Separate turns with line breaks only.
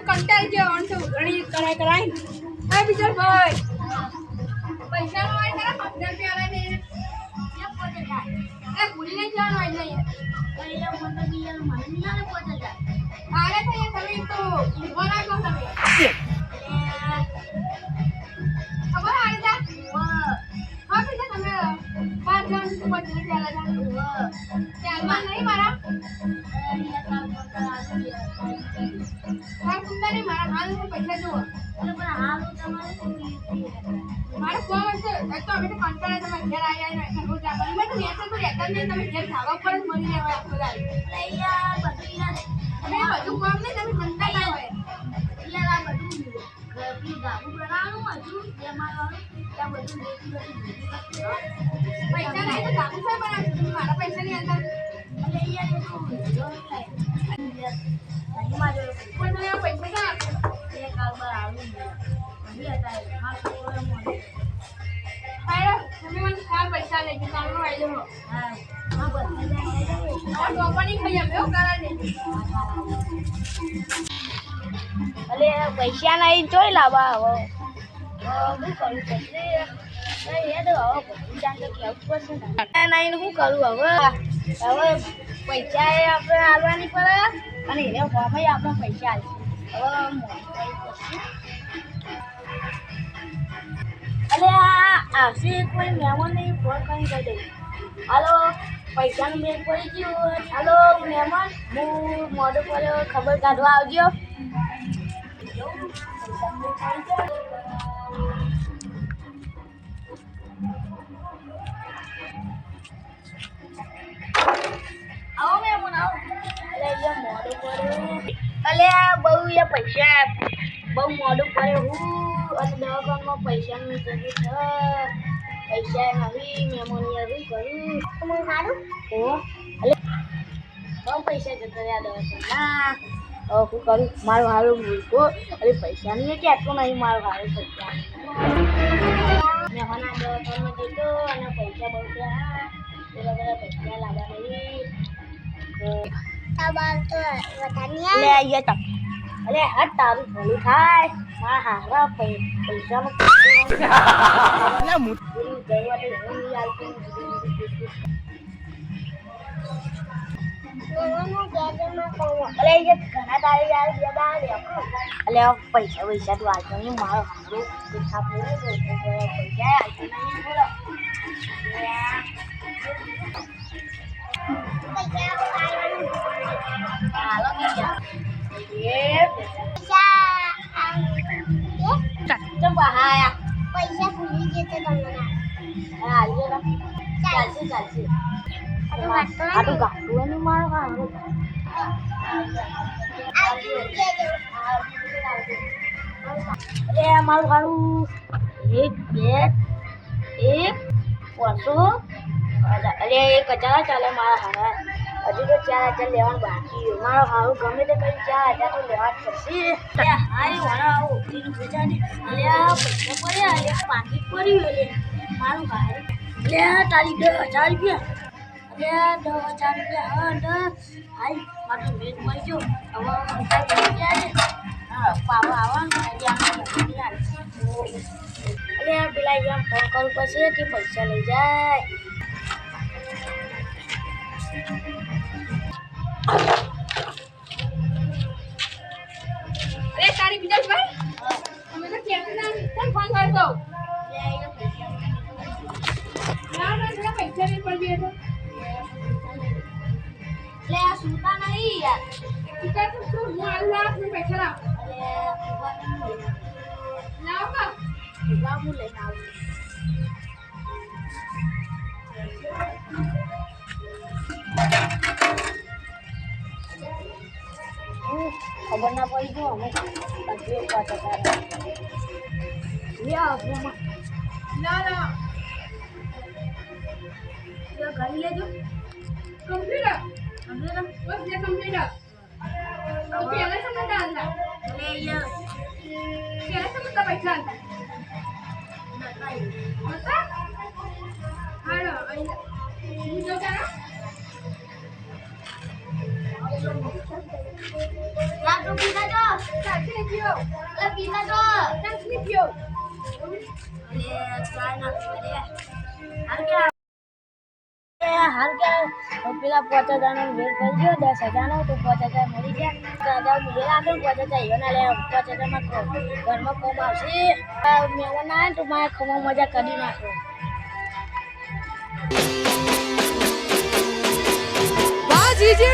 કંટાળી ગયો ઓન તો ઘણી કરાય આ બીજો ભાઈ પૈસા નો આય તારા 15 રૂપિયા આલે ને એ પોતે જાય એ ભૂલી નહીં જવાનું આઈ નહીં એટલે મને તો બીજા મને નહીં આલે પોતે જાય આલે તો એ તમે તો ઉભો રાખો તમે ખબર આલે જા હા બીજા તમે 5 જણ તો પોતે ચાલે જા ચાલવા નહીં મારા नहीं मारा हाल में पैसा जो अरे पर हाल તમારે મારે કોમ છે એક તો અમે તો કંટાળે તમે ઘર આયા ને ઘર જા બની મેં તો મેસેજ તો રહેતા નહીં તમે ઘર ખાવા પર જ મરી લેવા આખો દાડી અરે યાર બધું ના અમે બધું કામ નહીં તમે કંટાળા હોય એટલે આ બધું ઘરનું ગાબુ બનાવવાનું હજુ જે મારવાનું ત્યાં બધું પૈસા નહીં તો ગાબુ છે બનાવશું મારા પૈસા ની અંદર અરે યાર એ તો नहीं मार कोई नहीं पैसे का ये कारोबार आलू नहीं आता है हां तो मोने अरे तुम्हें मन खा पैसा लेके कारो आई जाओ हां हां बस और कंपनी खाई हम करा ले अरे पैसा नहीं જોઈ લાવા હવે હું કરું પછી એ તો હવે જાન તો કેવું પડશે નહીં હું કરું હવે હવે પૈસા એ આપણે આલવાની પડે અને એને ફોર્મય આપણે પૈસા આલશે હવે અરે આવશે કોઈ મહેમાન નહીં ફોન કરી કહી દઉં હાલો પૈસાનું મેળ પડી ગયું હાલો મહેમાન હું મોઢું પર ખબર કાઢવા આવજો આવો મહેમાન આવો મોડું પડે અલે બહુ એ પૈસા બહુ મોડું પડે હું અને દવાખાનામાં પૈસાની જરૂર છે પૈસા નહીં મહેમાન શું કરું તમે સારું ઓ અલે બહુ પૈસા જતા રહ્યા દવાખાના હવે શું કરું મારું હારું મૂકો અરે પૈસા નહીં કે આટલું નહીં મારું હારું પૈસા મહેમાન દવાખાનામાં જતો અને પૈસા બહુ ગયા બધા બધા પૈસા લાવવા નહીં Sabar tu, katanya. Le, iya tak. Le, taruh beli kai. Mahal पैसा में. ना मुझे गई वाले नहीं आते. अरे ये घना डाले यार ये डाले आपको. अरे पैसा तो आते नहीं मारो हमारे दिखा पूरे पैसा आते नहीं बोला. Halo ya. Coba ya. पैसा भूल गए थे बंगला. हाँ ये ना. चालसी. Aduh gaduh ini malah kan. Aduh malu kalu. एक परसों अरे कचरा चले मारा हारा हजू तो 4000 लेवान बाकी मारो हारू गमे ते कई 4000 तो लेवा थશે हाई वाला ओती बेचानी अरे पैसा પડ્યા અલે પાકી પડી ઓલે મારું હારું લે તારી 10000 રૂપિયા અલે 10000 રૂપિયા હા હાઈ મારું મેચ મળી ગયો હવે હા પાવા આવવાનું આજે આપણે અલે પેલા એમ ફોન કરું પછી કે પૈસા લઈ જાય अरे तारी विजय भाई हमें तो कैमरा चल फोन कर दो ना थोड़ा पैसा भी पड़ गया तो ले सुनता नहीं यार टिकट तो अल्लाह में पैसा ला लाओ का बाबू ले आओ खबर ना पड़ी तो हमें तकलीफ पता चला ये आपको ना ये गाड़ी ले जो कंप्यूटर बस ये कंप्यूटर तो पहले से मत डालना ले ये पहले से मत पैसा डालना बता हेलो जो क्या પીતા તો હાલ કે પેલા 5000 વેર કરી ગયો 10,000 નો તો 5000 મળી ગયા 10,000 મેળ આગળ 5000 એના લે 5000 માં ઘરમાં કોમ આવશે મહેમાન ના તો મારે ખમા મજા કરી નાખો
બાજી જે